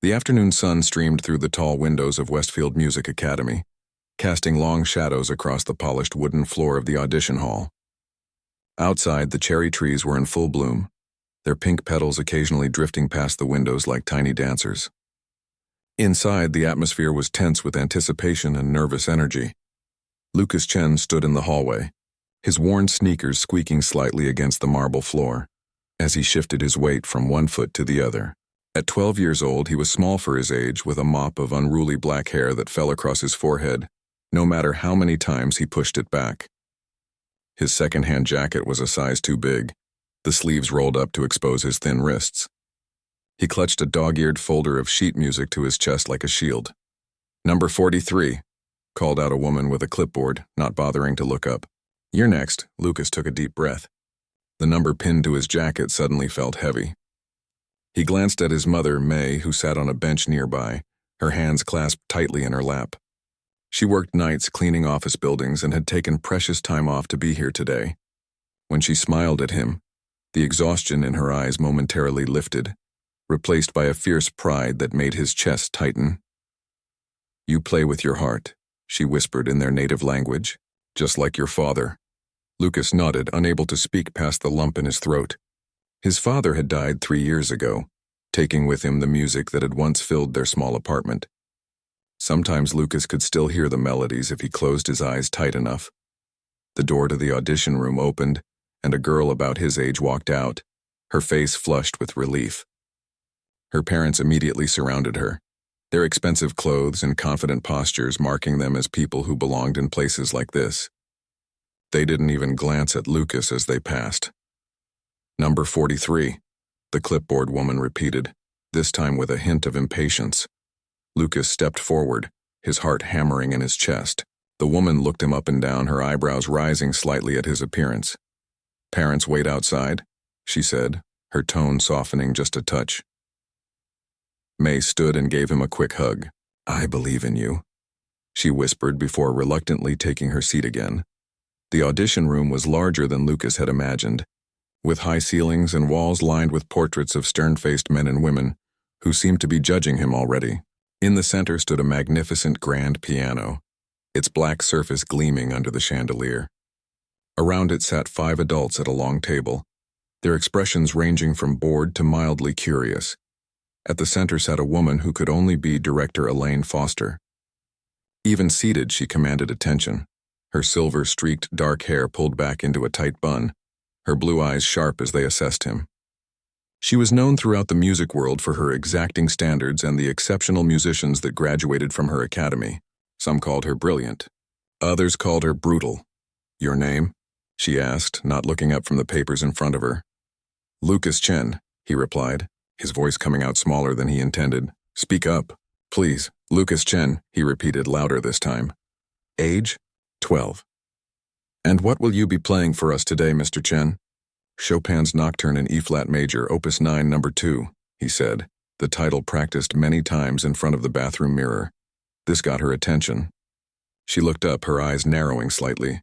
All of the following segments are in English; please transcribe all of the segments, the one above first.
The afternoon sun streamed through the tall windows of Westfield Music Academy, casting long shadows across the polished wooden floor of the audition hall. Outside, the cherry trees were in full bloom, their pink petals occasionally drifting past the windows like tiny dancers. Inside, the atmosphere was tense with anticipation and nervous energy. Lucas Chen stood in the hallway, his worn sneakers squeaking slightly against the marble floor, as he shifted his weight from one foot to the other. At 12 years old, he was small for his age, with a mop of unruly black hair that fell across his forehead, no matter how many times he pushed it back. His second-hand jacket was a size too big, the sleeves rolled up to expose his thin wrists. He clutched a dog-eared folder of sheet music to his chest like a shield. "Number 43, called out a woman with a clipboard, not bothering to look up. "You're next." Lucas took a deep breath. The number pinned to his jacket suddenly felt heavy. He glanced at his mother, May, who sat on a bench nearby, her hands clasped tightly in her lap. She worked nights cleaning office buildings and had taken precious time off to be here today. When she smiled at him, the exhaustion in her eyes momentarily lifted, replaced by a fierce pride that made his chest tighten. "You play with your heart," she whispered in their native language, "just like your father." Lucas nodded, unable to speak past the lump in his throat. His father had died 3 years ago, taking with him the music that had once filled their small apartment. Sometimes Lucas could still hear the melodies if he closed his eyes tight enough. The door to the audition room opened, and a girl about his age walked out, her face flushed with relief. Her parents immediately surrounded her, their expensive clothes and confident postures marking them as people who belonged in places like this. They didn't even glance at Lucas as they passed. "Number 43, the clipboard woman repeated, this time with a hint of impatience. Lucas stepped forward, his heart hammering in his chest. The woman looked him up and down, her eyebrows rising slightly at his appearance. "Parents wait outside," she said, her tone softening just a touch. May stood and gave him a quick hug. "I believe in you," she whispered before reluctantly taking her seat again. The audition room was larger than Lucas had imagined, with high ceilings and walls lined with portraits of stern-faced men and women who seemed to be judging him already. In the center stood a magnificent grand piano, its black surface gleaming under the chandelier. Around it sat 5 adults at a long table, their expressions ranging from bored to mildly curious. At the center sat a woman who could only be Director Elaine Foster. Even seated, she commanded attention, her silver-streaked dark hair pulled back into a tight bun, her blue eyes sharp as they assessed him. She was known throughout the music world for her exacting standards and the exceptional musicians that graduated from her academy. Some called her brilliant. Others called her brutal. "Your name?" she asked, not looking up from the papers in front of her. "Lucas Chen," he replied, his voice coming out smaller than he intended. "Speak up, please." "Lucas Chen," he repeated louder this time. "Age?" 12. "And what will you be playing for us today, Mr. Chen?" "Chopin's Nocturne in E-flat major, Opus 9, number 2, he said, the title practiced many times in front of the bathroom mirror. This got her attention. She looked up, her eyes narrowing slightly.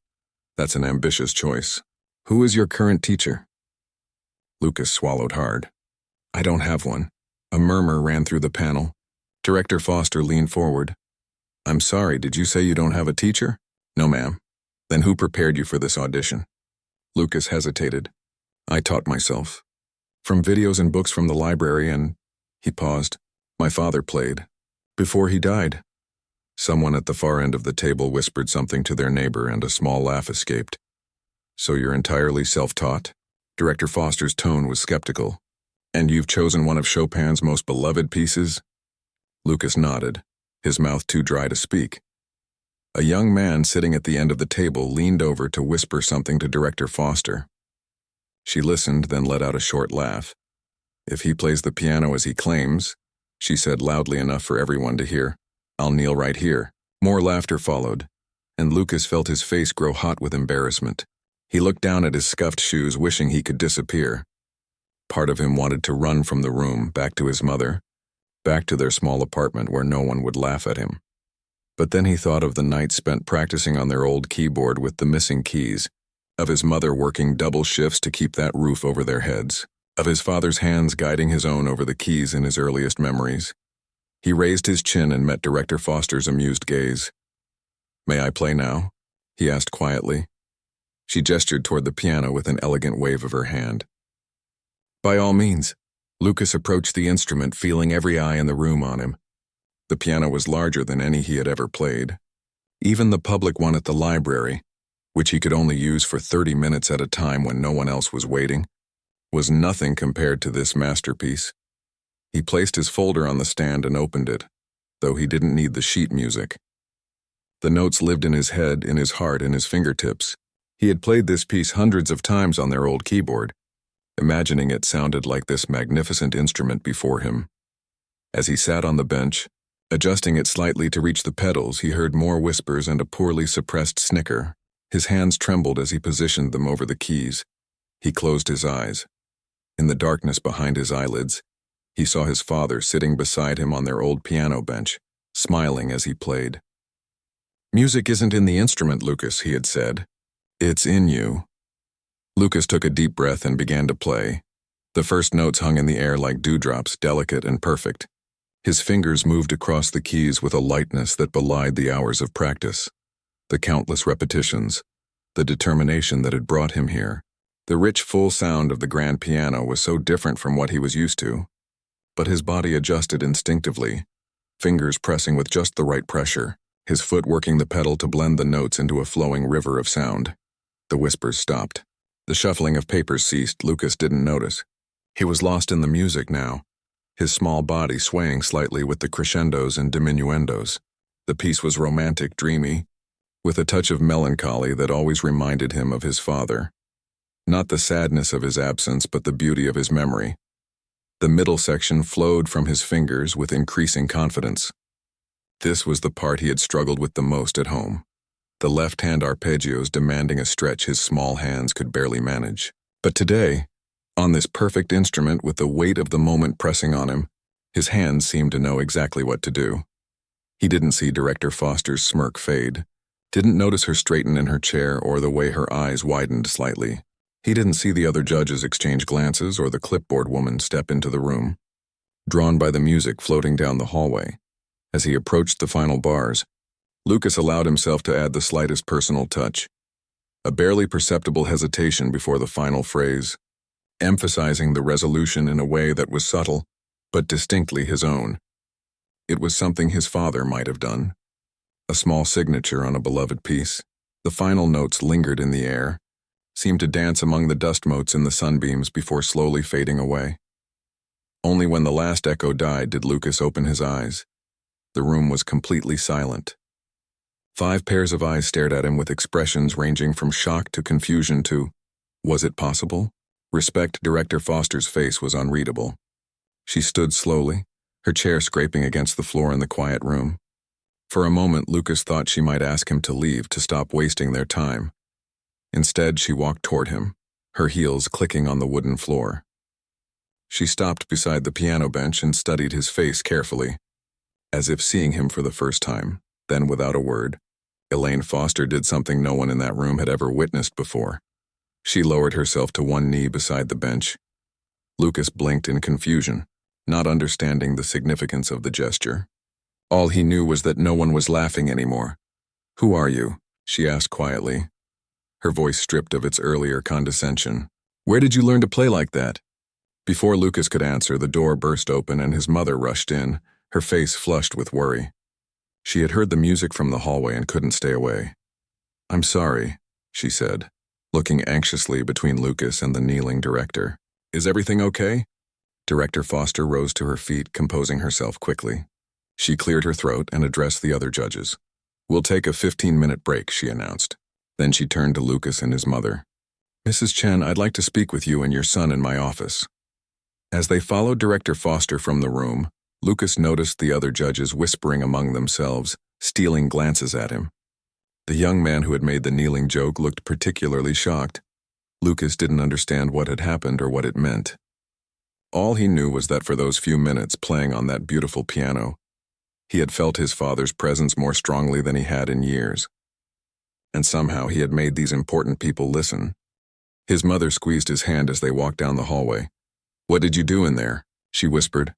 "That's an ambitious choice. Who is your current teacher?" Lucas swallowed hard. "I don't have one." A murmur ran through the panel. Director Foster leaned forward. "I'm sorry, did you say you don't have a teacher?" "No, ma'am." "Then who prepared you for this audition?" Lucas hesitated. "I taught myself. From videos and books from the library and—" He paused. "My father played. Before he died." Someone at the far end of the table whispered something to their neighbor and a small laugh escaped. "So you're entirely self-taught?" Director Foster's tone was skeptical. "And you've chosen one of Chopin's most beloved pieces?" Lucas nodded, his mouth too dry to speak. A young man sitting at the end of the table leaned over to whisper something to Director Foster. She listened, then let out a short laugh. "If he plays the piano as he claims," she said loudly enough for everyone to hear, "I'll kneel right here." More laughter followed, and Lucas felt his face grow hot with embarrassment. He looked down at his scuffed shoes, wishing he could disappear. Part of him wanted to run from the room, back to his mother, back to their small apartment where no one would laugh at him. But then he thought of the night spent practicing on their old keyboard with the missing keys, of his mother working double shifts to keep that roof over their heads, of his father's hands guiding his own over the keys in his earliest memories. He raised his chin and met Director Foster's amused gaze. "May I play now?" he asked quietly. She gestured toward the piano with an elegant wave of her hand. "By all means." Lucas approached the instrument, feeling every eye in the room on him. The piano was larger than any he had ever played. Even the public one at the library, which he could only use for 30 minutes at a time when no one else was waiting, was nothing compared to this masterpiece. He placed his folder on the stand and opened it, though he didn't need the sheet music. The notes lived in his head, in his heart, in his fingertips. He had played this piece hundreds of times on their old keyboard, imagining it sounded like this magnificent instrument before him. As he sat on the bench, adjusting it slightly to reach the pedals, he heard more whispers and a poorly suppressed snicker. His hands trembled as he positioned them over the keys. He closed his eyes. In the darkness behind his eyelids, he saw his father sitting beside him on their old piano bench, smiling as he played. "Music isn't in the instrument, Lucas," he had said. "It's in you." Lucas took a deep breath and began to play. The first notes hung in the air like dewdrops, delicate and perfect. His fingers moved across the keys with a lightness that belied the hours of practice, the countless repetitions, the determination that had brought him here. The rich, full sound of the grand piano was so different from what he was used to. But his body adjusted instinctively, fingers pressing with just the right pressure, his foot working the pedal to blend the notes into a flowing river of sound. The whispers stopped. The shuffling of papers ceased. Lucas didn't notice. He was lost in the music now, his small body swaying slightly with the crescendos and diminuendos. The piece was romantic, dreamy, with a touch of melancholy that always reminded him of his father. Not the sadness of his absence, but the beauty of his memory. The middle section flowed from his fingers with increasing confidence. This was the part he had struggled with the most at home. The left-hand arpeggios demanding a stretch his small hands could barely manage. But today, on this perfect instrument with the weight of the moment pressing on him, his hands seemed to know exactly what to do. He didn't see Director Foster's smirk fade, didn't notice her straighten in her chair or the way her eyes widened slightly. He didn't see the other judges exchange glances or the clipboard woman step into the room. Drawn by the music floating down the hallway, as he approached the final bars, Lucas allowed himself to add the slightest personal touch, a barely perceptible hesitation before the final phrase, emphasizing the resolution in a way that was subtle, but distinctly his own. It was something his father might have done. A small signature on a beloved piece. The final notes lingered in the air, seemed to dance among the dust motes in the sunbeams before slowly fading away. Only when the last echo died did Lucas open his eyes. The room was completely silent. 5 pairs of eyes stared at him with expressions ranging from shock to confusion to, was it possible? Respect. Director Foster's face was unreadable. She stood slowly, her chair scraping against the floor in the quiet room. For a moment, Lucas thought she might ask him to leave, to stop wasting their time. Instead, she walked toward him, her heels clicking on the wooden floor. She stopped beside the piano bench and studied his face carefully, as if seeing him for the first time. Then, without a word, Elaine Foster did something no one in that room had ever witnessed before. She lowered herself to one knee beside the bench. Lucas blinked in confusion, not understanding the significance of the gesture. All he knew was that no one was laughing anymore. "Who are you?" she asked quietly, her voice stripped of its earlier condescension. "Where did you learn to play like that?" Before Lucas could answer, the door burst open and his mother rushed in, her face flushed with worry. She had heard the music from the hallway and couldn't stay away. "I'm sorry," she said, looking anxiously between Lucas and the kneeling director. "Is everything okay?" Director Foster rose to her feet, composing herself quickly. She cleared her throat and addressed the other judges. "We'll take a 15-minute break," she announced. Then she turned to Lucas and his mother. "Mrs. Chen, I'd like to speak with you and your son in my office." As they followed Director Foster from the room, Lucas noticed the other judges whispering among themselves, stealing glances at him. The young man who had made the kneeling joke looked particularly shocked. Lucas didn't understand what had happened or what it meant. All he knew was that for those few minutes playing on that beautiful piano, he had felt his father's presence more strongly than he had in years. And somehow he had made these important people listen. His mother squeezed his hand as they walked down the hallway. "What did you do in there?" she whispered.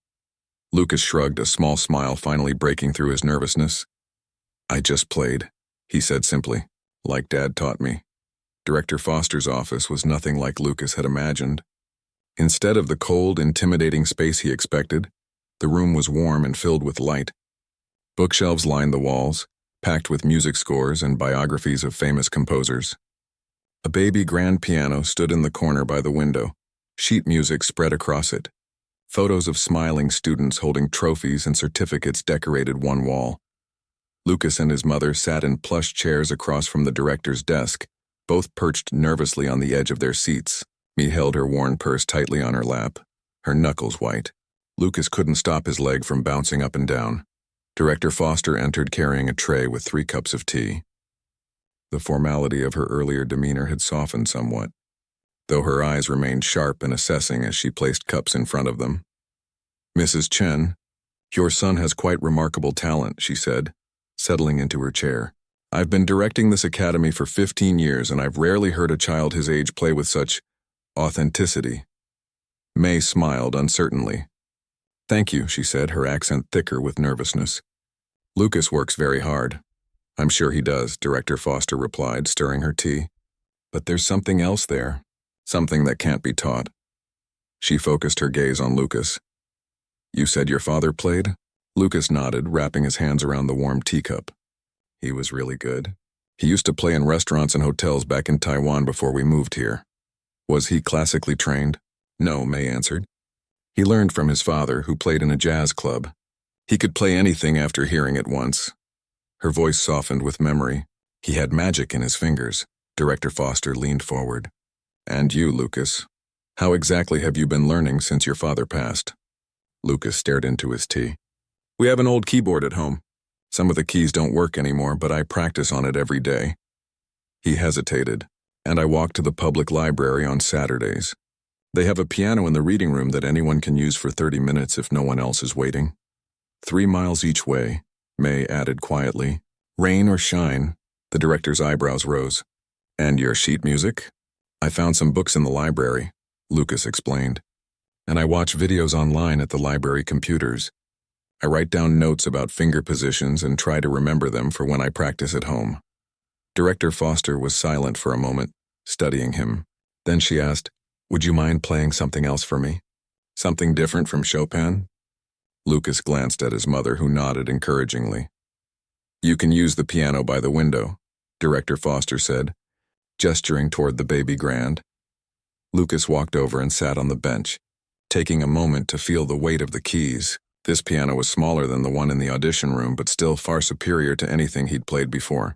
Lucas shrugged, a small smile finally breaking through his nervousness. I just played, he said simply, like Dad taught me. Director Foster's office was nothing like Lucas had imagined. Instead of the cold, intimidating space he expected, the room was warm and filled with light. Bookshelves lined the walls, packed with music scores and biographies of famous composers. A baby grand piano stood in the corner by the window, sheet music spread across it. Photos of smiling students holding trophies and certificates decorated one wall. Lucas and his mother sat in plush chairs across from the director's desk, both perched nervously on the edge of their seats. Mee held her worn purse tightly on her lap, her knuckles white. Lucas couldn't stop his leg from bouncing up and down. Director Foster entered carrying a tray with 3 cups of tea. The formality of her earlier demeanor had softened somewhat, though her eyes remained sharp and assessing as she placed cups in front of them. Mrs. Chen, your son has quite remarkable talent, she said, settling into her chair. I've been directing this academy for 15 years, and I've rarely heard a child his age play with such authenticity. May smiled uncertainly. Thank you, she said, her accent thicker with nervousness. Lucas works very hard. I'm sure he does, Director Foster replied, stirring her tea. But there's something else there, something that can't be taught. She focused her gaze on Lucas. You said your father played? Lucas nodded, wrapping his hands around the warm teacup. He was really good. He used to play in restaurants and hotels back in Taiwan before we moved here. Was he classically trained? No, May answered. He learned from his father, who played in a jazz club. He could play anything after hearing it once. Her voice softened with memory. He had magic in his fingers. Director Foster leaned forward. And you, Lucas? How exactly have you been learning since your father passed? Lucas stared into his tea. We have an old keyboard at home. Some of the keys don't work anymore, but I practice on it every day. He hesitated, and I walk to the public library on Saturdays. They have a piano in the reading room that anyone can use for 30 minutes if no one else is waiting. 3 miles each way, May added quietly. Rain or shine, the director's eyebrows rose. And your sheet music? I found some books in the library, Lucas explained. And I watch videos online at the library computers. I write down notes about finger positions and try to remember them for when I practice at home. Director Foster was silent for a moment, studying him. Then she asked, Would you mind playing something else for me? Something different from Chopin? Lucas glanced at his mother, who nodded encouragingly. You can use the piano by the window, Director Foster said, gesturing toward the baby grand. Lucas walked over and sat on the bench, taking a moment to feel the weight of the keys. This piano was smaller than the one in the audition room, but still far superior to anything he'd played before.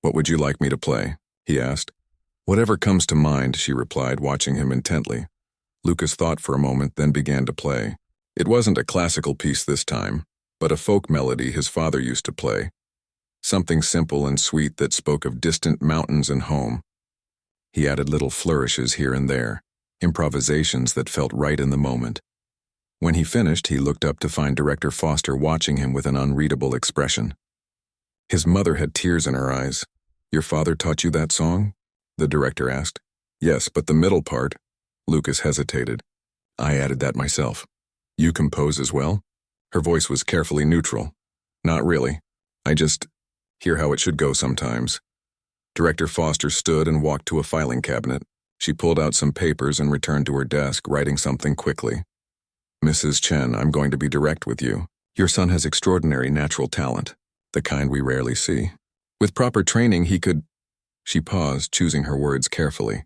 What would you like me to play? He asked. Whatever comes to mind, she replied, watching him intently. Lucas thought for a moment, then began to play. It wasn't a classical piece this time, but a folk melody his father used to play. Something simple and sweet that spoke of distant mountains and home. He added little flourishes here and there, improvisations that felt right in the moment. When he finished, he looked up to find Director Foster watching him with an unreadable expression. His mother had tears in her eyes. Your father taught you that song? The director asked. Yes, but the middle part. Lucas hesitated. I added that myself. You compose as well? Her voice was carefully neutral. Not really. I just hear how it should go sometimes. Director Foster stood and walked to a filing cabinet. She pulled out some papers and returned to her desk, writing something quickly. Mrs. Chen, I'm going to be direct with you. Your son has extraordinary natural talent, the kind we rarely see. With proper training, he could... She paused, choosing her words carefully.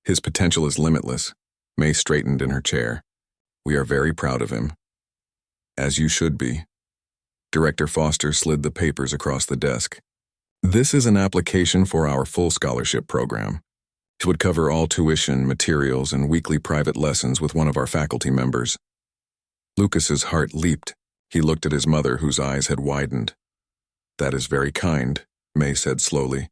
His potential is limitless. May straightened in her chair. We are very proud of him. As you should be. Director Foster slid the papers across the desk. This is an application for our full scholarship program. It would cover all tuition, materials, and weekly private lessons with one of our faculty members. Lucas's heart leaped. He looked at his mother, whose eyes had widened. That is very kind, May said slowly.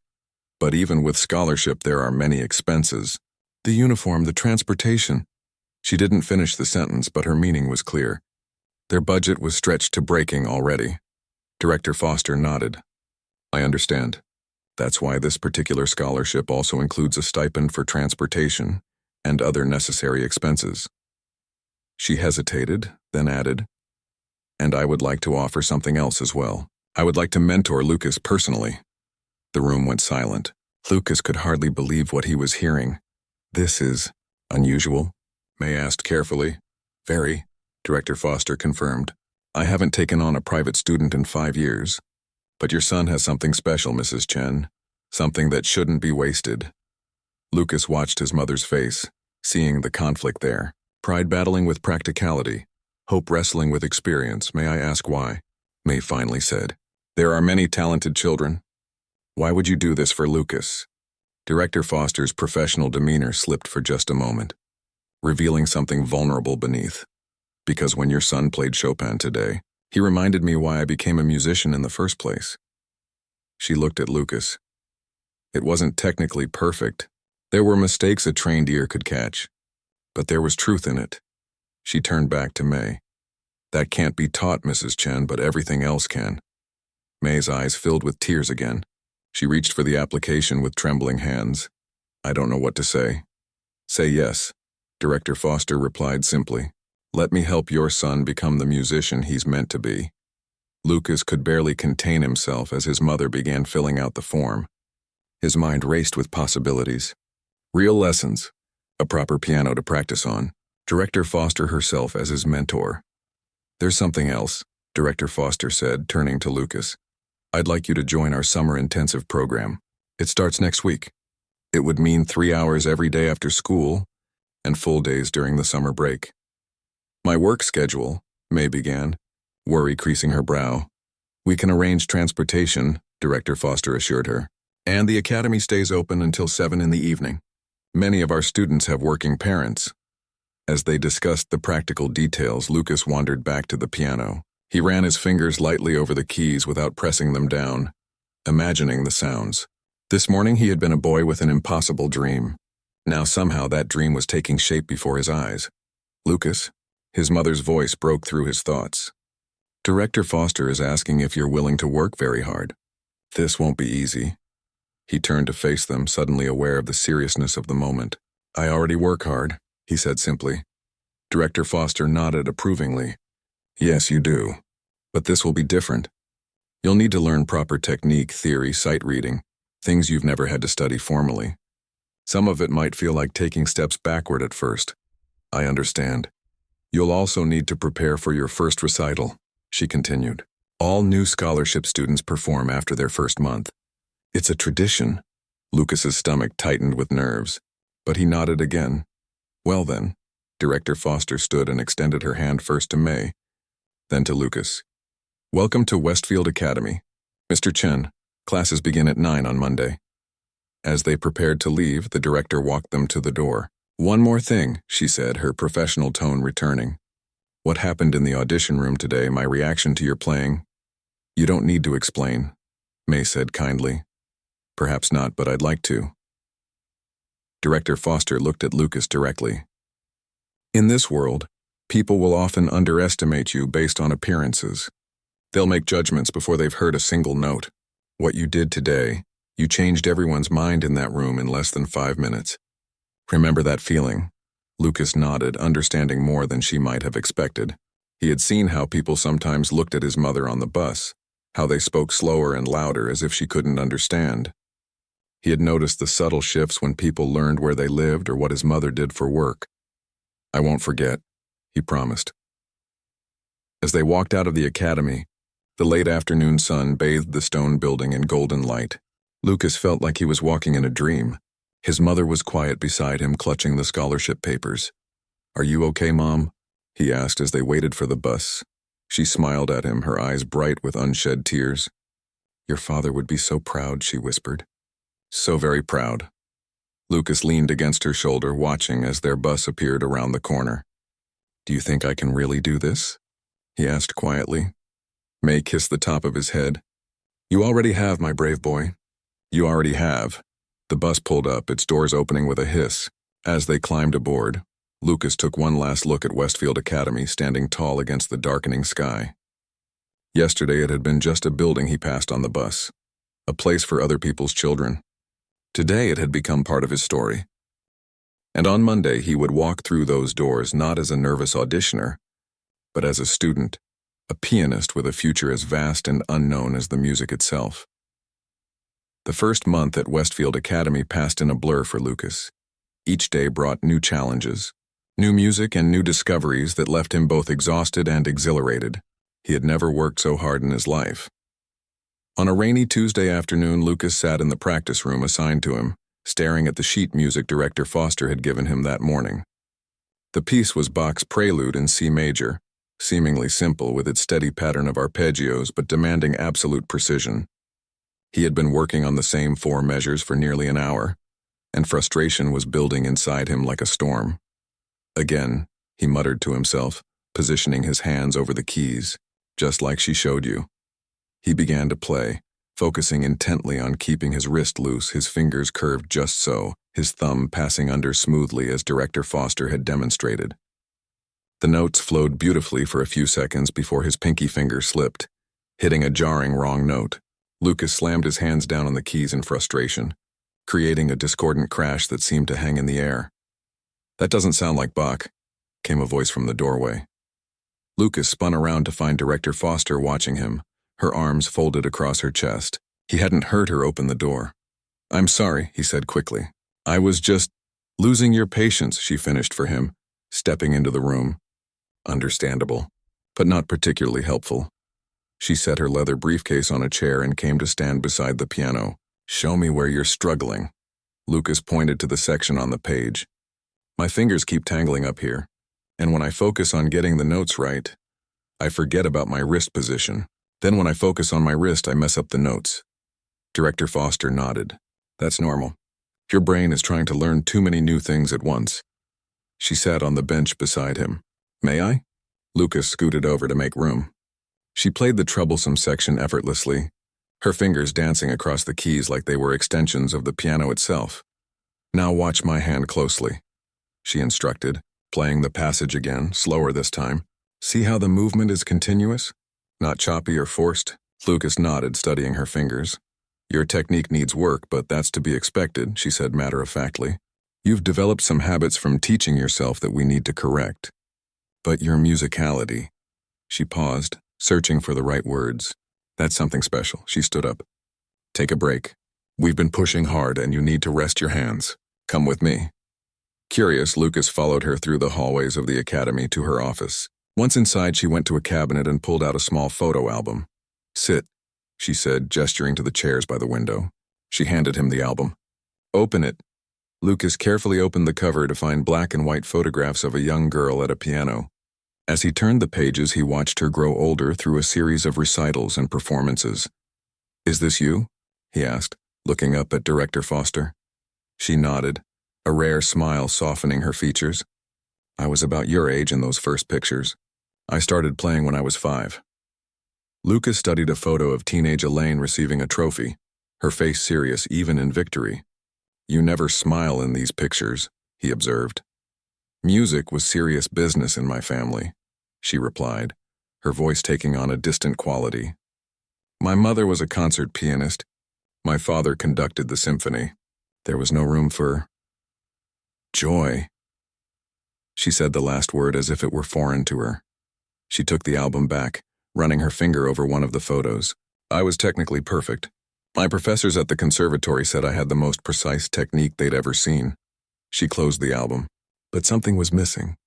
But even with scholarship, there are many expenses. The uniform, the transportation. She didn't finish the sentence, but her meaning was clear. Their budget was stretched to breaking already. Director Foster nodded. I understand. That's why this particular scholarship also includes a stipend for transportation and other necessary expenses. She hesitated, then added, And I would like to offer something else as well. I would like to mentor Lucas personally. The room went silent. Lucas could hardly believe what he was hearing. This is unusual, May asked carefully. Very, Director Foster confirmed. I haven't taken on a private student in 5 years. But your son has something special, Mrs. Chen. Something that shouldn't be wasted. Lucas watched his mother's face, seeing the conflict there. Pride battling with practicality. Hope wrestling with experience. May I ask why? May finally said. There are many talented children. Why would you do this for Lucas? Director Foster's professional demeanor slipped for just a moment, revealing something vulnerable beneath. Because when your son played Chopin today, he reminded me why I became a musician in the first place. She looked at Lucas. It wasn't technically perfect. There were mistakes a trained ear could catch, but there was truth in it. She turned back to May. That can't be taught, Mrs. Chen, but everything else can. May's eyes filled with tears again. She reached for the application with trembling hands. I don't know what to say. Say yes, Director Foster replied simply. Let me help your son become the musician he's meant to be. Lucas could barely contain himself as his mother began filling out the form. His mind raced with possibilities. Real lessons, a proper piano to practice on, Director Foster herself as his mentor. There's something else, Director Foster said, turning to Lucas. I'd like you to join our summer intensive program. It starts next week. It would mean 3 hours every day after school and full days during the summer break. My work schedule, May began, worry creasing her brow. We can arrange transportation, Director Foster assured her, and the academy stays open until 7 in the evening. Many of our students have working parents. As they discussed the practical details, Lucas wandered back to the piano. He ran his fingers lightly over the keys without pressing them down, imagining the sounds. This morning he had been a boy with an impossible dream. Now somehow that dream was taking shape before his eyes. Lucas, his mother's voice broke through his thoughts. Director Foster is asking if you're willing to work very hard. This won't be easy. He turned to face them, suddenly aware of the seriousness of the moment. I already work hard, he said simply. Director Foster nodded approvingly. Yes, you do. But this will be different. You'll need to learn proper technique, theory, sight reading, things you've never had to study formally. Some of it might feel like taking steps backward at first. I understand. You'll also need to prepare for your first recital, she continued. All new scholarship students perform after their first month. It's a tradition. Lucas's stomach tightened with nerves, but he nodded again. Well then, Director Foster stood and extended her hand first to May, then to Lucas. Welcome to Westfield Academy. Mr. Chen, classes begin at 9 on Monday. As they prepared to leave, the director walked them to the door. One more thing, she said, her professional tone returning. What happened in the audition room today, my reaction to your playing? You don't need to explain, May said kindly. Perhaps not, but I'd like to. Director Foster looked at Lucas directly. In this world, people will often underestimate you based on appearances. They'll make judgments before they've heard a single note. What you did today, you changed everyone's mind in that room in less than 5 minutes. Remember that feeling? Lucas nodded, understanding more than she might have expected. He had seen how people sometimes looked at his mother on the bus, how they spoke slower and louder as if she couldn't understand. He had noticed the subtle shifts when people learned where they lived or what his mother did for work. I won't forget, he promised. As they walked out of the academy, the late afternoon sun bathed the stone building in golden light. Lucas felt like he was walking in a dream. His mother was quiet beside him, clutching the scholarship papers. Are you okay, Mom? He asked as they waited for the bus. She smiled at him, her eyes bright with unshed tears. Your father would be so proud, she whispered. So very proud. Lucas leaned against her shoulder, watching as their bus appeared around the corner. Do you think I can really do this? He asked quietly. May kissed the top of his head. You already have, my brave boy. You already have. The bus pulled up, its doors opening with a hiss. As they climbed aboard, Lucas took one last look at Westfield Academy, standing tall against the darkening sky. Yesterday it had been just a building he passed on the bus, a place for other people's children. Today it had become part of his story. And on Monday he would walk through those doors not as a nervous auditioner, but as a student, a pianist with a future as vast and unknown as the music itself. The first month at Westfield Academy passed in a blur for Lucas. Each day brought new challenges, new music and new discoveries that left him both exhausted and exhilarated. He had never worked so hard in his life. On a rainy Tuesday afternoon, Lucas sat in the practice room assigned to him, staring at the sheet music director Foster had given him that morning. The piece was Bach's Prelude in C major, seemingly simple with its steady pattern of arpeggios but demanding absolute precision. He had been working on the same 4 measures for nearly an hour, and frustration was building inside him like a storm. Again, he muttered to himself, positioning his hands over the keys, just like she showed you. He began to play, focusing intently on keeping his wrist loose, his fingers curved just so, his thumb passing under smoothly as Director Foster had demonstrated. The notes flowed beautifully for a few seconds before his pinky finger slipped, hitting a jarring wrong note. Lucas slammed his hands down on the keys in frustration, creating a discordant crash that seemed to hang in the air. "That doesn't sound like Bach," came a voice from the doorway. Lucas spun around to find Director Foster watching him, her arms folded across her chest. He hadn't heard her open the door. "I'm sorry," he said quickly. "I was just losing your patience," she finished for him, stepping into the room. Understandable, but not particularly helpful. She set her leather briefcase on a chair and came to stand beside the piano. "Show me where you're struggling." Lucas pointed to the section on the page. "My fingers keep tangling up here, and when I focus on getting the notes right, I forget about my wrist position. Then when I focus on my wrist, I mess up the notes." Director Foster nodded. "That's normal. Your brain is trying to learn too many new things at once." She sat on the bench beside him. "May I?" Lucas scooted over to make room. She played the troublesome section effortlessly, her fingers dancing across the keys like they were extensions of the piano itself. "Now watch my hand closely," she instructed, playing the passage again, slower this time. "See how the movement is continuous? Not choppy or forced?" Lucas nodded, studying her fingers. "Your technique needs work, but that's to be expected," she said matter-of-factly. "You've developed some habits from teaching yourself that we need to correct. But your musicality..." She paused, searching for the right words. "That's something special." She stood up. "Take a break. We've been pushing hard and you need to rest your hands. Come with me." Curious, Lucas followed her through the hallways of the academy to her office. Once inside, she went to a cabinet and pulled out a small photo album. "Sit," she said, gesturing to the chairs by the window. She handed him the album. "Open it." Lucas carefully opened the cover to find black and white photographs of a young girl at a piano. As he turned the pages, he watched her grow older through a series of recitals and performances. "Is this you?" he asked, looking up at Director Foster. She nodded, a rare smile softening her features. "I was about your age in those first pictures. I started playing when I was 5. Lucas studied a photo of teenage Elaine receiving a trophy, her face serious even in victory. "You never smile in these pictures," he observed. "Music was serious business in my family," she replied, her voice taking on a distant quality. "My mother was a concert pianist. My father conducted the symphony. There was no room for joy." She said the last word as if it were foreign to her. She took the album back, running her finger over one of the photos. "I was technically perfect. My professors at the conservatory said I had the most precise technique they'd ever seen." She closed the album. But something was missing.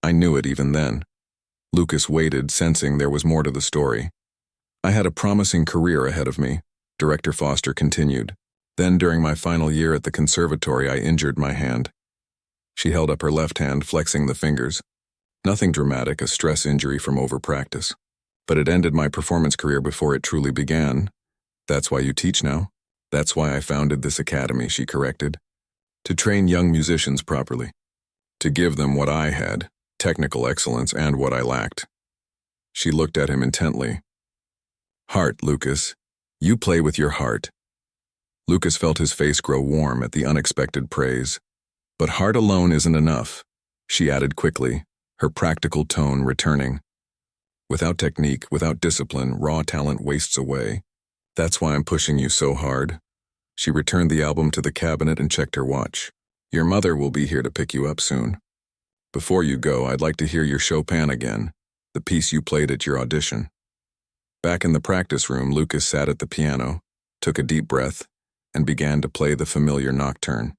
I knew it even then. Lucas waited, sensing there was more to the story. "I had a promising career ahead of me," Director Foster continued. "Then during my final year at the conservatory, I injured my hand." She held up her left hand, flexing the fingers. "Nothing dramatic, a stress injury from overpractice. But it ended my performance career before it truly began. That's why you teach now. That's why I founded this academy," she corrected. "To train young musicians properly. To give them what I had, technical excellence, and what I lacked." She looked at him intently. "Heart, Lucas. You play with your heart." Lucas felt his face grow warm at the unexpected praise. "But heart alone isn't enough," she added quickly, her practical tone returning. "Without technique, without discipline, raw talent wastes away. That's why I'm pushing you so hard." She returned the album to the cabinet and checked her watch. "Your mother will be here to pick you up soon. Before you go, I'd like to hear your Chopin again, the piece you played at your audition." Back in the practice room, Lucas sat at the piano, took a deep breath, and began to play the familiar nocturne.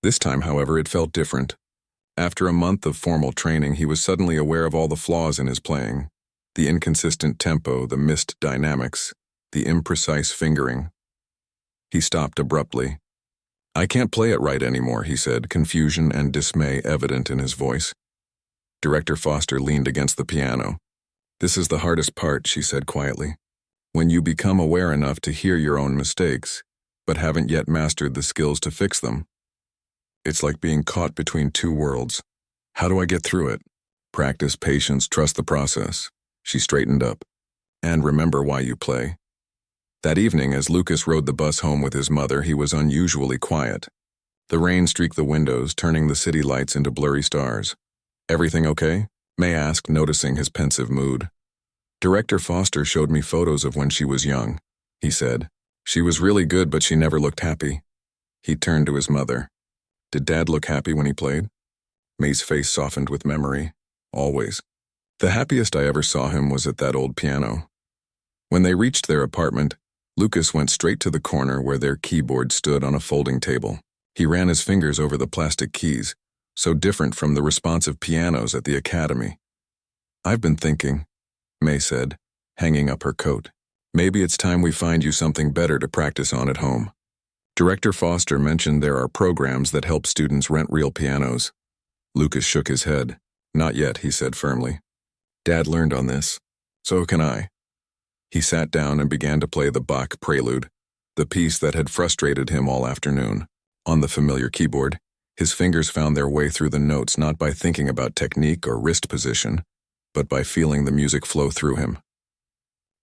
This time, however, it felt different. After a month of formal training, he was suddenly aware of all the flaws in his playing: the inconsistent tempo, the missed dynamics, the imprecise fingering. He stopped abruptly. "I can't play it right anymore," he said, confusion and dismay evident in his voice. Director Foster leaned against the piano. "This is the hardest part," she said quietly. "When you become aware enough to hear your own mistakes, but haven't yet mastered the skills to fix them. It's like being caught between two worlds. How do I get through it? Practice, patience, trust the process." She straightened up. "And remember why you play." That evening, as Lucas rode the bus home with his mother, he was unusually quiet. The rain streaked the windows, turning the city lights into blurry stars. "Everything okay?" May asked, noticing his pensive mood. "Director Foster showed me photos of when she was young," he said. "She was really good, but she never looked happy." He turned to his mother. "Did Dad look happy when he played?" May's face softened with memory. "Always. The happiest I ever saw him was at that old piano." When they reached their apartment, Lucas went straight to the corner where their keyboard stood on a folding table. He ran his fingers over the plastic keys, so different from the responsive pianos at the academy. "I've been thinking," May said, hanging up her coat. "Maybe it's time we find you something better to practice on at home." Director Foster mentioned there are programs that help students rent real pianos. Lucas shook his head. "Not yet," he said firmly. "Dad learned on this. So can I." He sat down and began to play the Bach Prelude, the piece that had frustrated him all afternoon. On the familiar keyboard, his fingers found their way through the notes not by thinking about technique or wrist position, but by feeling the music flow through him.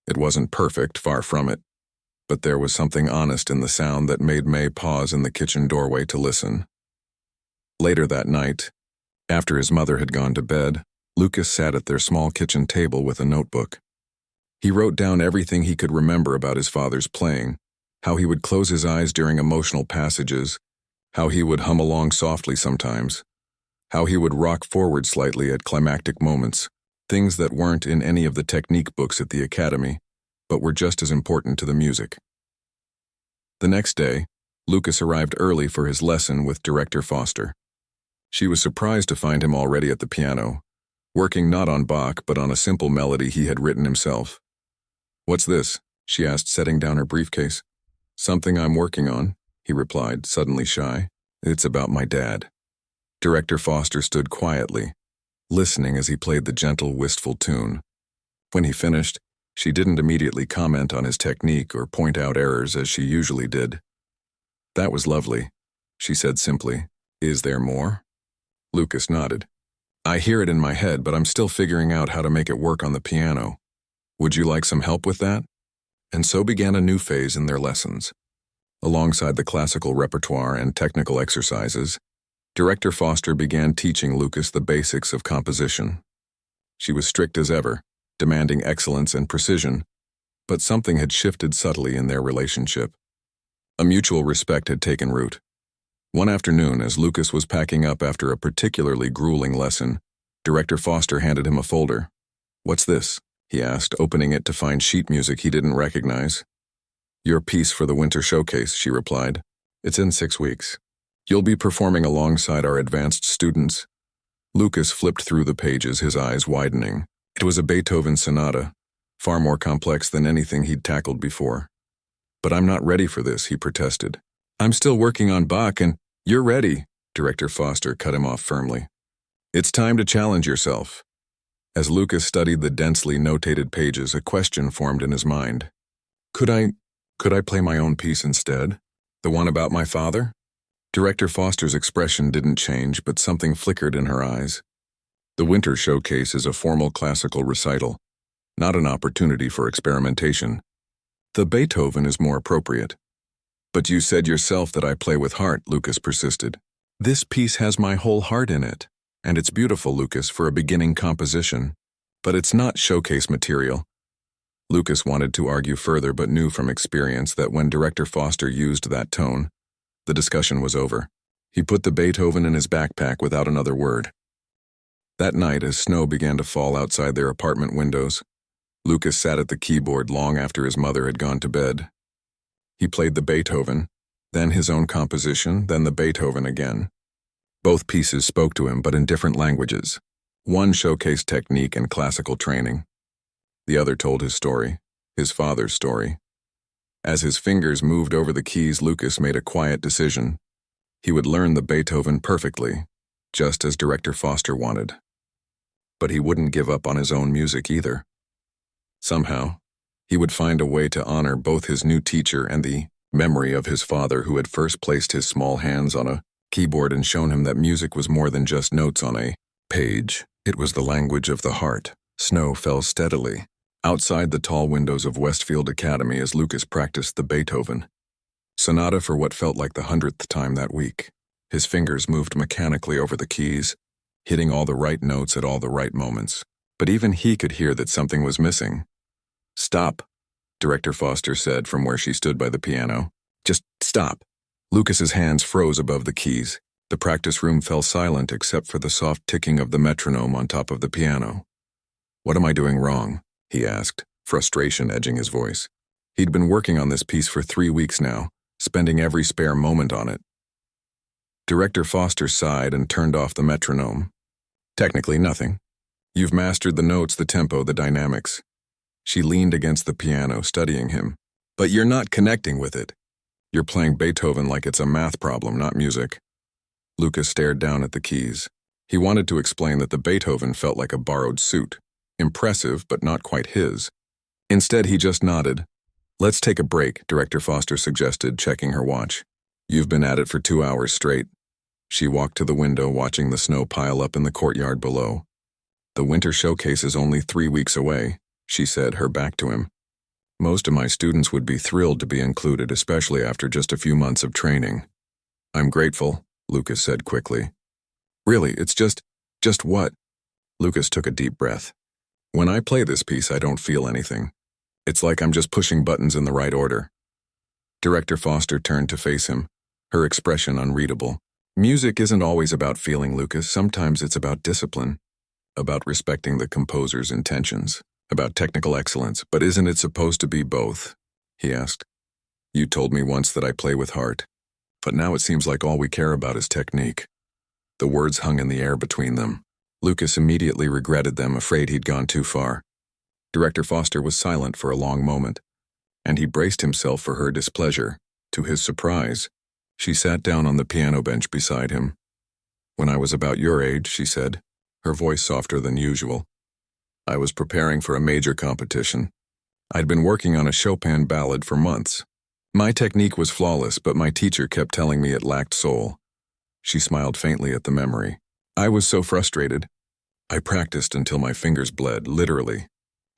It wasn't perfect, far from it, but there was something honest in the sound that made May pause in the kitchen doorway to listen. Later that night, after his mother had gone to bed, Lucas sat at their small kitchen table with a notebook. He wrote down everything he could remember about his father's playing: how he would close his eyes during emotional passages, how he would hum along softly sometimes, how he would rock forward slightly at climactic moments, things that weren't in any of the technique books at the academy, but were just as important to the music. The next day, Lucas arrived early for his lesson with Director Foster. She was surprised to find him already at the piano, working not on Bach but on a simple melody he had written himself. "What's this?" she asked, setting down her briefcase. "Something I'm working on," he replied, suddenly shy. "It's about my dad." Director Foster stood quietly, listening as he played the gentle, wistful tune. When he finished, she didn't immediately comment on his technique or point out errors as she usually did. "That was lovely," she said simply. "Is there more?" Lucas nodded. "I hear it in my head, but I'm still figuring out how to make it work on the piano. Would you like some help with that?" And so began a new phase in their lessons. Alongside the classical repertoire and technical exercises, Director Foster began teaching Lucas the basics of composition. She was strict as ever, demanding excellence and precision, but something had shifted subtly in their relationship. A mutual respect had taken root. One afternoon, as Lucas was packing up after a particularly grueling lesson, Director Foster handed him a folder. "What's this?" he asked, opening it to find sheet music he didn't recognize. "Your piece for the winter showcase," she replied. "It's in 6 weeks. You'll be performing alongside our advanced students." Lucas flipped through the pages, his eyes widening. It was a Beethoven sonata, far more complex than anything he'd tackled before. "But I'm not ready for this," he protested. "I'm still working on Bach and—" "You're ready," Director Foster cut him off firmly. "It's time to challenge yourself." As Lucas studied the densely notated pages, a question formed in his mind. Could I play my own piece instead? The one about my father? Director Foster's expression didn't change, but something flickered in her eyes. The winter showcase is a formal classical recital, not an opportunity for experimentation. The Beethoven is more appropriate. "But you said yourself that I play with heart," Lucas persisted. "This piece has my whole heart in it. And it's beautiful, Lucas, for a beginning composition. But it's not showcase material." Lucas wanted to argue further but knew from experience that when Director Foster used that tone, the discussion was over. He put the Beethoven in his backpack without another word. That night, as snow began to fall outside their apartment windows, Lucas sat at the keyboard long after his mother had gone to bed. He played the Beethoven, then his own composition, then the Beethoven again. Both pieces spoke to him, but in different languages. One showcased technique and classical training. The other told his story, his father's story. As his fingers moved over the keys, Lucas made a quiet decision. He would learn the Beethoven perfectly, just as Director Foster wanted. But he wouldn't give up on his own music either. Somehow, he would find a way to honor both his new teacher and the memory of his father, who had first placed his small hands on a keyboard and shown him that music was more than just notes on a page. It was the language of the heart. Snow fell steadily outside the tall windows of Westfield Academy as Lucas practiced the Beethoven Sonata for what felt like the 100th time that week. His fingers moved mechanically over the keys, hitting all the right notes at all the right moments. But even he could hear that something was missing. "Stop," Director Foster said from where she stood by the piano. "Just stop." Lucas's hands froze above the keys. The practice room fell silent except for the soft ticking of the metronome on top of the piano. "What am I doing wrong?" he asked, frustration edging his voice. He'd been working on this piece for 3 weeks now, spending every spare moment on it. Director Foster sighed and turned off the metronome. "Technically nothing. You've mastered the notes, the tempo, the dynamics." She leaned against the piano, studying him. "But you're not connecting with it. You're playing Beethoven like it's a math problem, not music." Lucas stared down at the keys. He wanted to explain that the Beethoven felt like a borrowed suit. Impressive, but not quite his. Instead, he just nodded. "Let's take a break," Director Foster suggested, checking her watch. "You've been at it for 2 hours straight." She walked to the window, watching the snow pile up in the courtyard below. "The winter showcase is only 3 weeks away," she said, her back to him. "Most of my students would be thrilled to be included, especially after just a few months of training." "I'm grateful," Lucas said quickly. "Really, it's just what?" Lucas took a deep breath. "When I play this piece, I don't feel anything. It's like I'm just pushing buttons in the right order." Director Foster turned to face him, her expression unreadable. "Music isn't always about feeling, Lucas. Sometimes it's about discipline, about respecting the composer's intentions, about technical excellence. But isn't it supposed to be both?" he asked. "You told me once that I play with heart, but now it seems like all we care about is technique." The words hung in the air between them. Lucas immediately regretted them, afraid he'd gone too far. Director Foster was silent for a long moment, and he braced himself for her displeasure. To his surprise, she sat down on the piano bench beside him. "When I was about your age," she said, her voice softer than usual, "I was preparing for a major competition. I'd been working on a Chopin ballad for months. My technique was flawless, but my teacher kept telling me it lacked soul." She smiled faintly at the memory. "I was so frustrated. I practiced until my fingers bled, literally.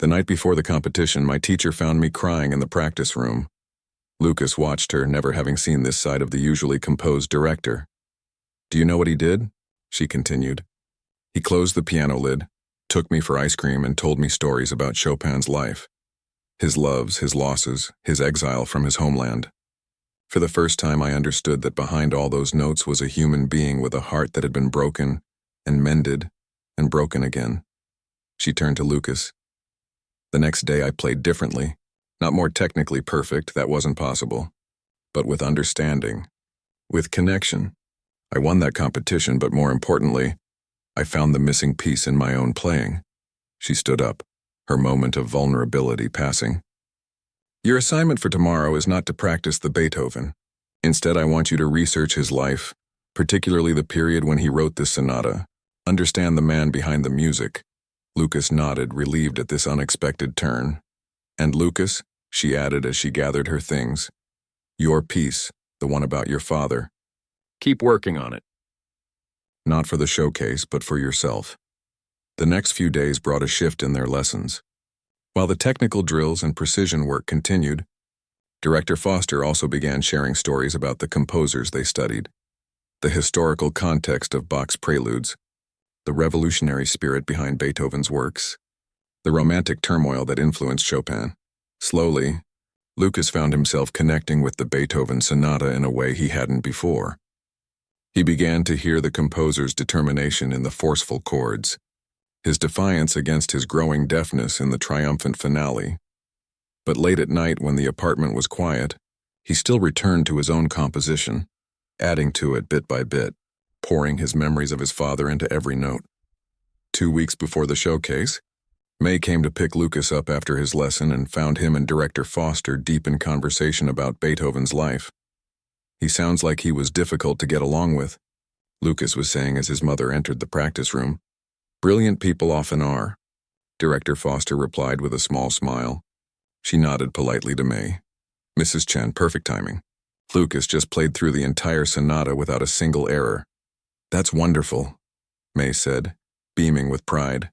The night before the competition, my teacher found me crying in the practice room." Lucas watched her, never having seen this side of the usually composed director. "Do you know what he did?" she continued. "He closed the piano lid, took me for ice cream, and told me stories about Chopin's life. His loves, his losses, his exile from his homeland. For the first time, I understood that behind all those notes was a human being with a heart that had been broken and mended and broken again." She turned to Lucas. "The next day I played differently. Not more technically perfect, that wasn't possible. But with understanding. With connection. I won that competition, but more importantly, I found the missing piece in my own playing." She stood up, her moment of vulnerability passing. "Your assignment for tomorrow is not to practice the Beethoven. Instead, I want you to research his life, particularly the period when he wrote this sonata. Understand the man behind the music." Lucas nodded, relieved at this unexpected turn. "And Lucas," she added as she gathered her things, "your piece, the one about your father. Keep working on it. Not for the showcase, but for yourself." The next few days brought a shift in their lessons. While the technical drills and precision work continued, Director Foster also began sharing stories about the composers they studied, the historical context of Bach's preludes, the revolutionary spirit behind Beethoven's works, the romantic turmoil that influenced Chopin. Slowly, Lucas found himself connecting with the Beethoven Sonata in a way he hadn't before. He began to hear the composer's determination in the forceful chords, his defiance against his growing deafness in the triumphant finale. But late at night, when the apartment was quiet, he still returned to his own composition, adding to it bit by bit, pouring his memories of his father into every note. 2 weeks before the showcase, May came to pick Lucas up after his lesson and found him and Director Foster deep in conversation about Beethoven's life. "He sounds like he was difficult to get along with," Lucas was saying as his mother entered the practice room. "Brilliant people often are," Director Foster replied with a small smile. She nodded politely to May. "Mrs. Chen, perfect timing. Lucas just played through the entire sonata without a single error." "That's wonderful," May said, beaming with pride.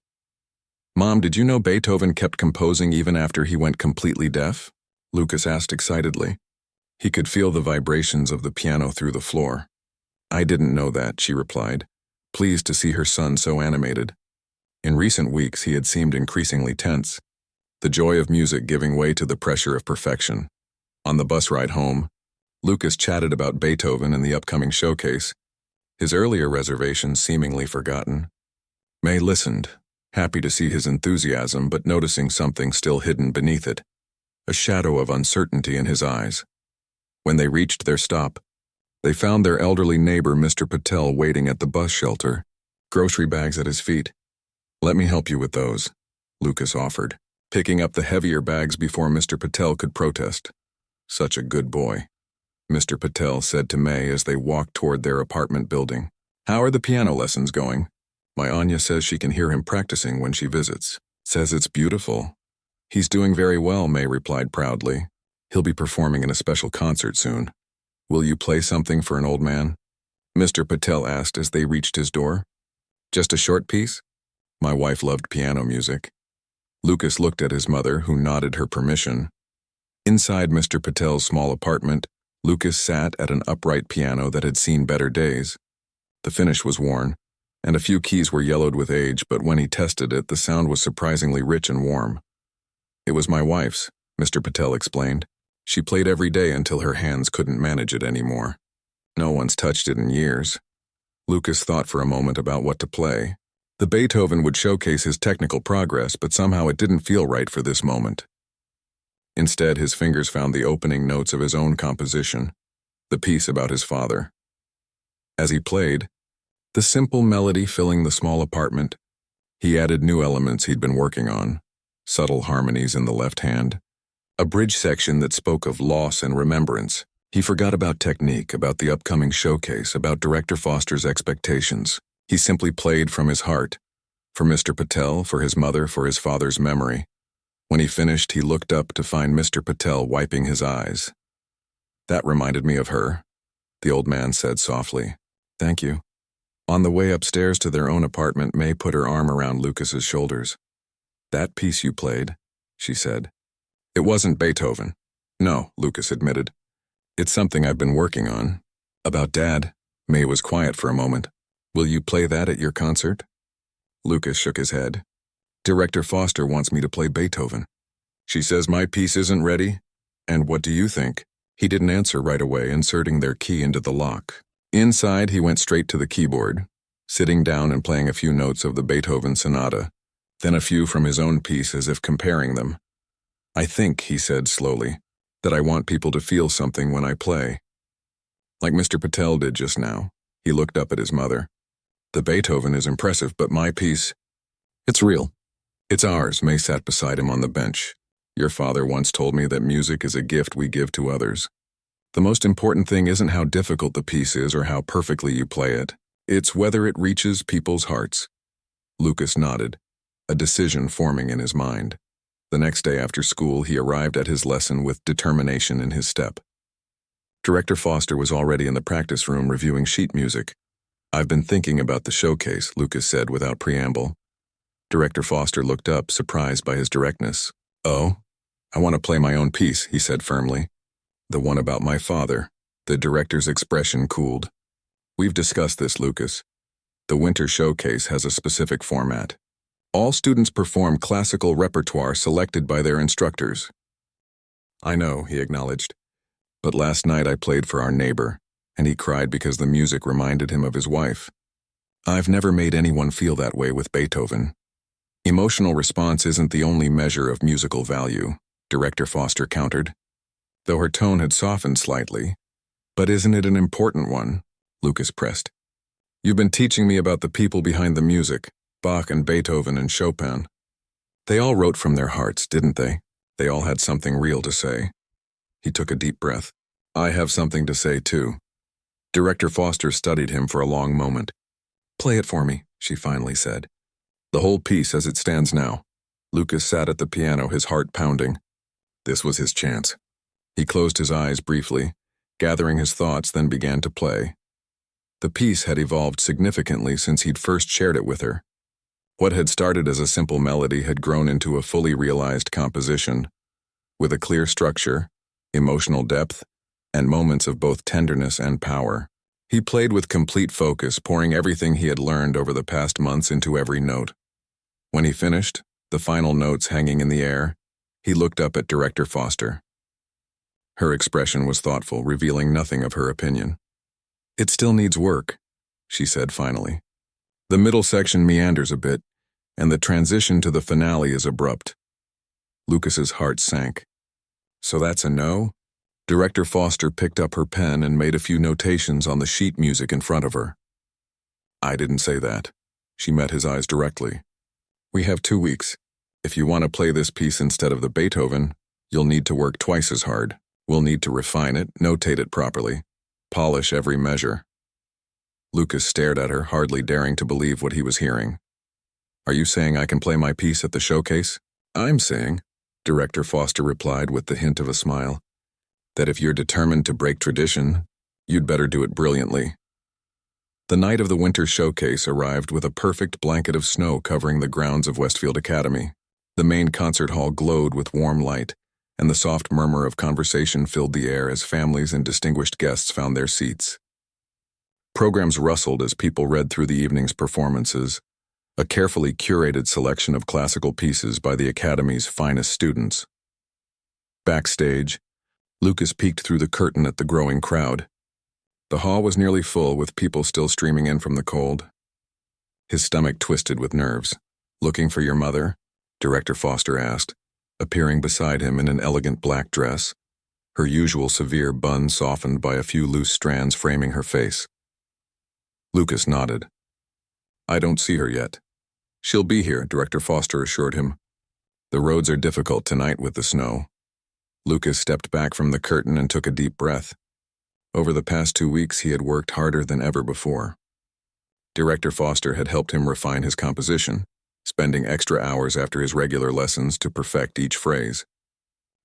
"Mom, did you know Beethoven kept composing even after he went completely deaf?" Lucas asked excitedly. He could feel the vibrations of the piano through the floor. "I didn't know that," she replied, pleased to see her son so animated. In recent weeks, he had seemed increasingly tense, the joy of music giving way to the pressure of perfection. On the bus ride home, Lucas chatted about Beethoven and the upcoming showcase, his earlier reservations seemingly forgotten. May listened, happy to see his enthusiasm but noticing something still hidden beneath it, a shadow of uncertainty in his eyes. When they reached their stop, they found their elderly neighbor, Mr. Patel, waiting at the bus shelter, grocery bags at his feet. "Let me help you with those," Lucas offered, picking up the heavier bags before Mr. Patel could protest. "Such a good boy," Mr. Patel said to May as they walked toward their apartment building. "How are the piano lessons going? My Anya says she can hear him practicing when she visits. Says it's beautiful." "He's doing very well," May replied proudly. "He'll be performing in a special concert soon." "Will you play something for an old man?" Mr. Patel asked as they reached his door. "Just a short piece?" "My wife loved piano music." Lucas looked at his mother, who nodded her permission. Inside Mr. Patel's small apartment, Lucas sat at an upright piano that had seen better days. The finish was worn, and a few keys were yellowed with age, but when he tested it, the sound was surprisingly rich and warm. "It was my wife's," Mr. Patel explained. "She played every day until her hands couldn't manage it anymore. No one's touched it in years." Lucas thought for a moment about what to play. The Beethoven would showcase his technical progress, but somehow it didn't feel right for this moment. Instead, his fingers found the opening notes of his own composition, the piece about his father. As he played, the simple melody filling the small apartment, he added new elements he'd been working on, subtle harmonies in the left hand, a bridge section that spoke of loss and remembrance. He forgot about technique, about the upcoming showcase, about Director Foster's expectations. He simply played from his heart, for Mr. Patel, for his mother, for his father's memory. When he finished, he looked up to find Mr. Patel wiping his eyes. "That reminded me of her," the old man said softly. "Thank you." On the way upstairs to their own apartment, May put her arm around Lucas's shoulders. "That piece you played," she said. "It wasn't Beethoven." "No," Lucas admitted. "It's something I've been working on." "About Dad?" May was quiet for a moment. "Will you play that at your concert?" Lucas shook his head. "Director Foster wants me to play Beethoven. She says my piece isn't ready. And what do you think?" He didn't answer right away, inserting their key into the lock. Inside, he went straight to the keyboard, sitting down and playing a few notes of the Beethoven sonata, then a few from his own piece as if comparing them. "I think," he said slowly, "that I want people to feel something when I play. Like Mr. Patel did just now." He looked up at his mother. "The Beethoven is impressive, but my piece, it's real. It's ours." May sat beside him on the bench. "Your father once told me that music is a gift we give to others. The most important thing isn't how difficult the piece is or how perfectly you play it. It's whether it reaches people's hearts." Lucas nodded, a decision forming in his mind. The next day after school, he arrived at his lesson with determination in his step. Director Foster was already in the practice room reviewing sheet music. "I've been thinking about the showcase," Lucas said without preamble. Director Foster looked up, surprised by his directness. "Oh? I want to play my own piece," he said firmly. "The one about my father." The director's expression cooled. "We've discussed this, Lucas. The winter showcase has a specific format. All students perform classical repertoire selected by their instructors." "I know," he acknowledged. "But last night I played for our neighbor, and he cried because the music reminded him of his wife. I've never made anyone feel that way with Beethoven." Emotional response isn't the only measure of musical value, Director Foster countered, though her tone had softened slightly. But isn't it an important one? Lucas pressed. You've been teaching me about the people behind the music, Bach and Beethoven and Chopin. They all wrote from their hearts, didn't they? They all had something real to say. He took a deep breath. I have something to say, too. Director Foster studied him for a long moment. Play it for me, she finally said. The whole piece as it stands now. Lucas sat at the piano, his heart pounding. This was his chance. He closed his eyes briefly, gathering his thoughts, then began to play. The piece had evolved significantly since he'd first shared it with her. What had started as a simple melody had grown into a fully realized composition, with a clear structure, emotional depth, and moments of both tenderness and power. He played with complete focus, pouring everything he had learned over the past months into every note. When he finished, the final notes hanging in the air, he looked up at Director Foster. Her expression was thoughtful, revealing nothing of her opinion. It still needs work, she said finally. The middle section meanders a bit, and the transition to the finale is abrupt. Lucas's heart sank. So that's a no? Director Foster picked up her pen and made a few notations on the sheet music in front of her. I didn't say that. She met his eyes directly. We have 2 weeks. If you want to play this piece instead of the Beethoven, you'll need to work twice as hard. We'll need to refine it, notate it properly, polish every measure. Lucas stared at her, hardly daring to believe what he was hearing. Are you saying I can play my piece at the showcase? I'm saying, Director Foster replied with the hint of a smile, that if you're determined to break tradition, you'd better do it brilliantly. The night of the winter showcase arrived with a perfect blanket of snow covering the grounds of Westfield Academy. The main concert hall glowed with warm light, and the soft murmur of conversation filled the air as families and distinguished guests found their seats. Programs rustled as people read through the evening's performances, a carefully curated selection of classical pieces by the Academy's finest students. Backstage, Lucas peeked through the curtain at the growing crowd. The hall was nearly full, with people still streaming in from the cold. His stomach twisted with nerves. Looking for your mother? Director Foster asked, appearing beside him in an elegant black dress, her usual severe bun softened by a few loose strands framing her face. Lucas nodded. I don't see her yet. She'll be here, Director Foster assured him. The roads are difficult tonight with the snow. Lucas stepped back from the curtain and took a deep breath. Over the past 2 weeks, he had worked harder than ever before. Director Foster had helped him refine his composition, spending extra hours after his regular lessons to perfect each phrase.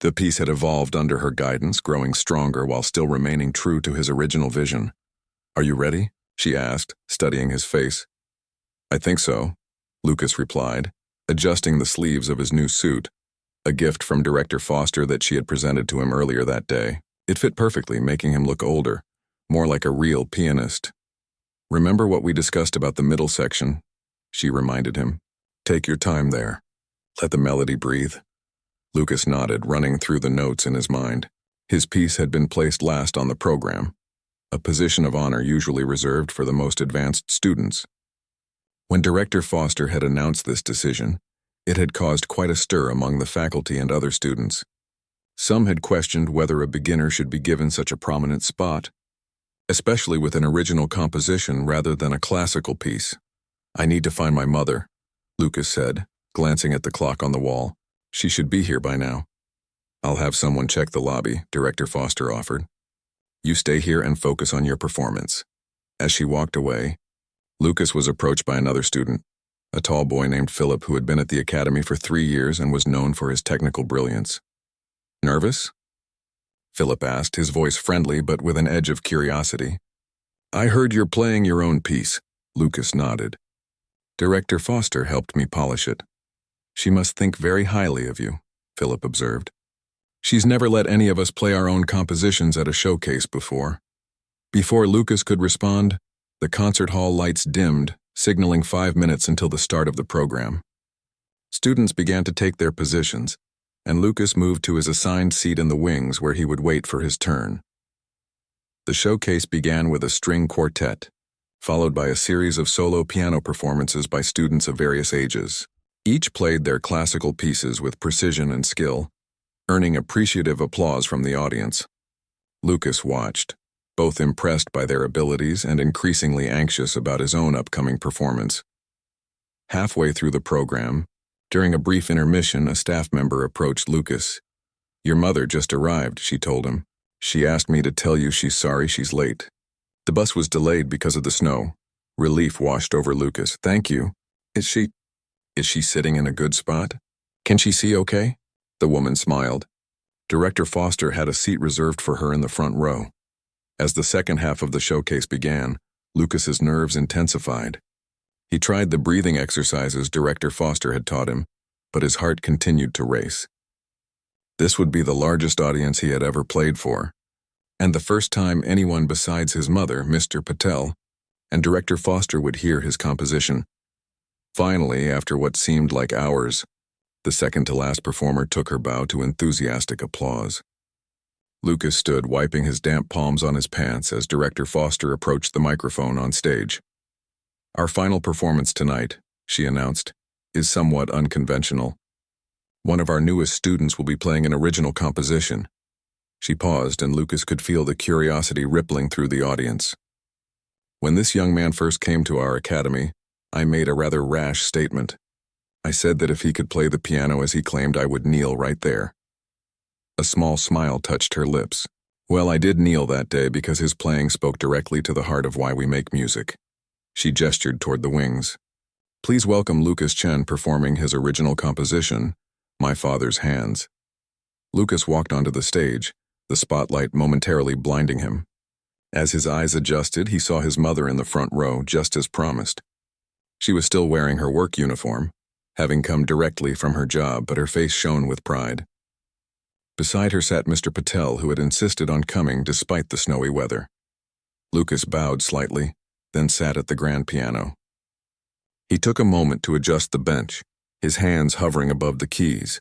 The piece had evolved under her guidance, growing stronger while still remaining true to his original vision. Are you ready? She asked, studying his face. I think so, Lucas replied, adjusting the sleeves of his new suit, a gift from Director Foster that she had presented to him earlier that day. It fit perfectly, making him look older, more like a real pianist. Remember what we discussed about the middle section? She reminded him. Take your time there. Let the melody breathe. Lucas nodded, running through the notes in his mind. His piece had been placed last on the program, a position of honor usually reserved for the most advanced students. When Director Foster had announced this decision, it had caused quite a stir among the faculty and other students. Some had questioned whether a beginner should be given such a prominent spot, especially with an original composition rather than a classical piece. I need to find my mother, Lucas said, glancing at the clock on the wall. She should be here by now. I'll have someone check the lobby, Director Foster offered. You stay here and focus on your performance. As she walked away, Lucas was approached by another student, a tall boy named Philip who had been at the academy for 3 years and was known for his technical brilliance. Nervous? Philip asked, his voice friendly but with an edge of curiosity. I heard you're playing your own piece, Lucas nodded. Director Foster helped me polish it. She must think very highly of you, Philip observed. She's never let any of us play our own compositions at a showcase before. Before Lucas could respond, the concert hall lights dimmed, signaling 5 minutes until the start of the program. Students began to take their positions, and Lucas moved to his assigned seat in the wings where he would wait for his turn. The showcase began with a string quartet, followed by a series of solo piano performances by students of various ages. Each played their classical pieces with precision and skill, earning appreciative applause from the audience. Lucas watched, both impressed by their abilities and increasingly anxious about his own upcoming performance. Halfway through the program, during a brief intermission, a staff member approached Lucas. "Your mother just arrived," she told him. "She asked me to tell you she's sorry she's late. The bus was delayed because of the snow." Relief washed over Lucas. "Thank you. Is she sitting in a good spot? Can she see okay?" The woman smiled. Director Foster had a seat reserved for her in the front row. As the second half of the showcase began, Lucas's nerves intensified. He tried the breathing exercises Director Foster had taught him, but his heart continued to race. This would be the largest audience he had ever played for, and the first time anyone besides his mother, Mr. Patel, and Director Foster would hear his composition. Finally, after what seemed like hours, the second-to-last performer took her bow to enthusiastic applause. Lucas stood wiping his damp palms on his pants as Director Foster approached the microphone on stage. "Our final performance tonight," she announced, "is somewhat unconventional. One of our newest students will be playing an original composition." She paused, and Lucas could feel the curiosity rippling through the audience. "When this young man first came to our academy, I made a rather rash statement. I said that if he could play the piano as he claimed, I would kneel right there." A small smile touched her lips. "Well, I did kneel that day because his playing spoke directly to the heart of why we make music." She gestured toward the wings. "Please welcome Lucas Chen performing his original composition, My Father's Hands." Lucas walked onto the stage, the spotlight momentarily blinding him. As his eyes adjusted, he saw his mother in the front row, just as promised. She was still wearing her work uniform, having come directly from her job, but her face shone with pride. Beside her sat Mr. Patel, who had insisted on coming despite the snowy weather. Lucas bowed slightly, then sat at the grand piano. He took a moment to adjust the bench, his hands hovering above the keys.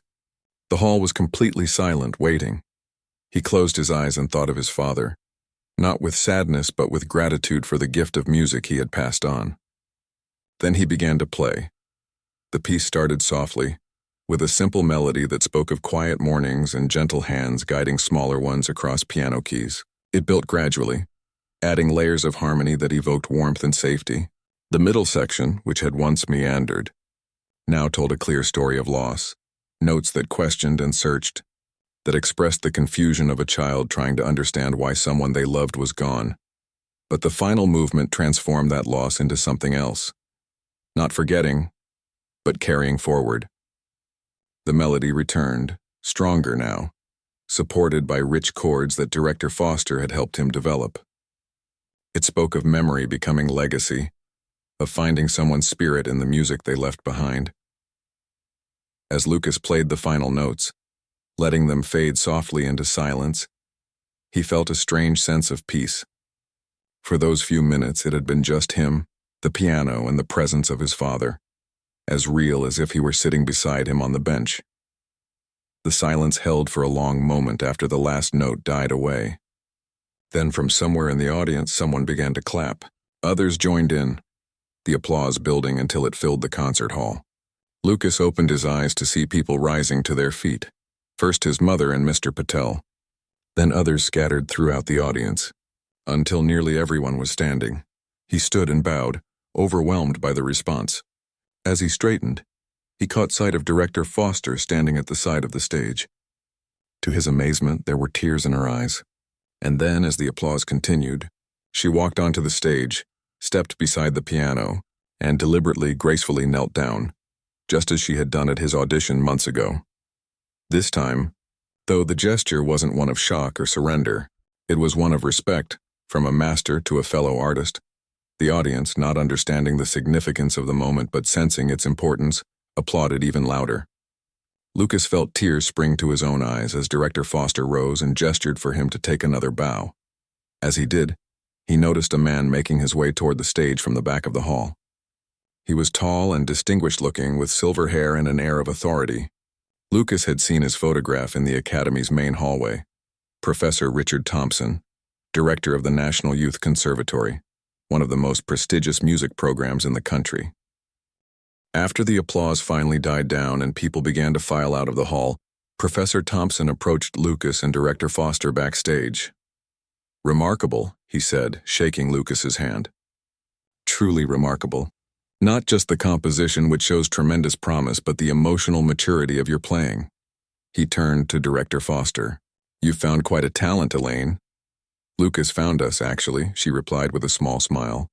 The hall was completely silent, waiting. He closed his eyes and thought of his father, not with sadness but with gratitude for the gift of music he had passed on. Then he began to play. The piece started softly, with a simple melody that spoke of quiet mornings and gentle hands guiding smaller ones across piano keys. It built gradually, adding layers of harmony that evoked warmth and safety. The middle section, which had once meandered, now told a clear story of loss, notes that questioned and searched, that expressed the confusion of a child trying to understand why someone they loved was gone. But the final movement transformed that loss into something else. Not forgetting, but carrying forward. The melody returned, stronger now, supported by rich chords that Director Foster had helped him develop. It spoke of memory becoming legacy, of finding someone's spirit in the music they left behind. As Lucas played the final notes, letting them fade softly into silence, he felt a strange sense of peace. For those few minutes, it had been just him, the piano, and the presence of his father, as real as if he were sitting beside him on the bench. The silence held for a long moment after the last note died away. Then from somewhere in the audience, someone began to clap. Others joined in, the applause building until it filled the concert hall. Lucas opened his eyes to see people rising to their feet, first his mother and Mr. Patel, then others scattered throughout the audience, until nearly everyone was standing. He stood and bowed, overwhelmed by the response. As he straightened, he caught sight of Director Foster standing at the side of the stage. To his amazement, there were tears in her eyes. And then, as the applause continued, she walked onto the stage, stepped beside the piano, and deliberately, gracefully knelt down, just as she had done at his audition months ago. This time, though the gesture wasn't one of shock or surrender, it was one of respect, from a master to a fellow artist. The audience, not understanding the significance of the moment but sensing its importance, applauded even louder. Lucas felt tears spring to his own eyes as Director Foster rose and gestured for him to take another bow. As he did, he noticed a man making his way toward the stage from the back of the hall. He was tall and distinguished-looking, with silver hair and an air of authority. Lucas had seen his photograph in the Academy's main hallway. Professor Richard Thompson, director of the National Youth Conservatory, one of the most prestigious music programs in the country. After the applause finally died down and people began to file out of the hall, Professor Thompson approached Lucas and Director Foster backstage. "Remarkable," he said, shaking Lucas's hand. "Truly remarkable. Not just the composition, which shows tremendous promise, but the emotional maturity of your playing." He turned to Director Foster. "You've found quite a talent, Elaine." "Lucas found us, actually," she replied with a small smile.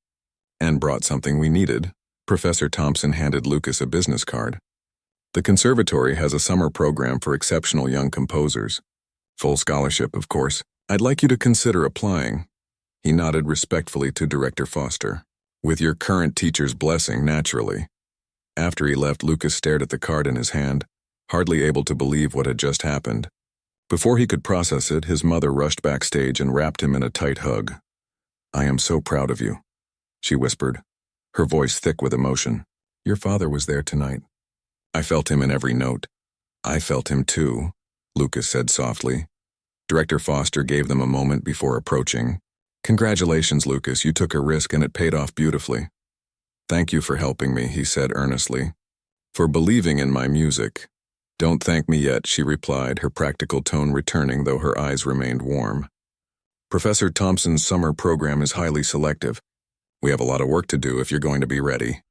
"And brought something we needed." Professor Thompson handed Lucas a business card. "The conservatory has a summer program for exceptional young composers. Full scholarship, of course. I'd like you to consider applying." He nodded respectfully to Director Foster. "With your current teacher's blessing, naturally." After he left, Lucas stared at the card in his hand, hardly able to believe what had just happened. Before he could process it, his mother rushed backstage and wrapped him in a tight hug. "I am so proud of you," she whispered, her voice thick with emotion. "Your father was there tonight." "I felt him in every note." "I felt him too," Lucas said softly. Director Foster gave them a moment before approaching. "Congratulations, Lucas, you took a risk and it paid off beautifully." "Thank you for helping me," he said earnestly. "For believing in my music." "Don't thank me yet," she replied, her practical tone returning though her eyes remained warm. "Professor Thompson's summer program is highly selective. We have a lot of work to do if you're going to be ready."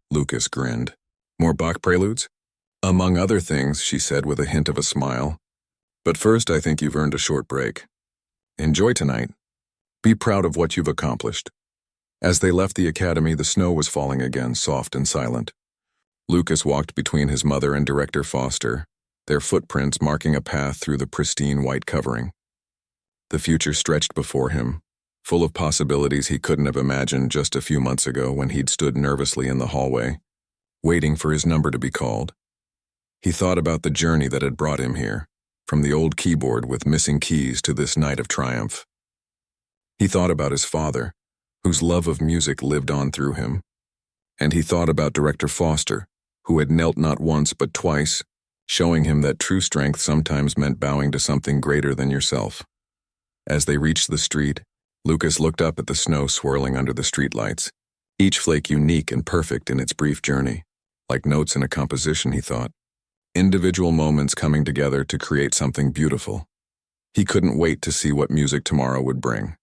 Lucas grinned. "More Bach preludes?" "Among other things," she said with a hint of a smile. "But first, I think you've earned a short break. Enjoy tonight. Be proud of what you've accomplished." As they left the academy, the snow was falling again, soft and silent. Lucas walked between his mother and Director Foster, their footprints marking a path through the pristine white covering. The future stretched before him, full of possibilities he couldn't have imagined just a few months ago when he'd stood nervously in the hallway, waiting for his number to be called. He thought about the journey that had brought him here, from the old keyboard with missing keys to this night of triumph. He thought about his father, whose love of music lived on through him. And he thought about Director Foster, who had knelt not once but twice, showing him that true strength sometimes meant bowing to something greater than yourself. As they reached the street, Lucas looked up at the snow swirling under the streetlights, each flake unique and perfect in its brief journey, like notes in a composition, he thought. Individual moments coming together to create something beautiful. He couldn't wait to see what music tomorrow would bring.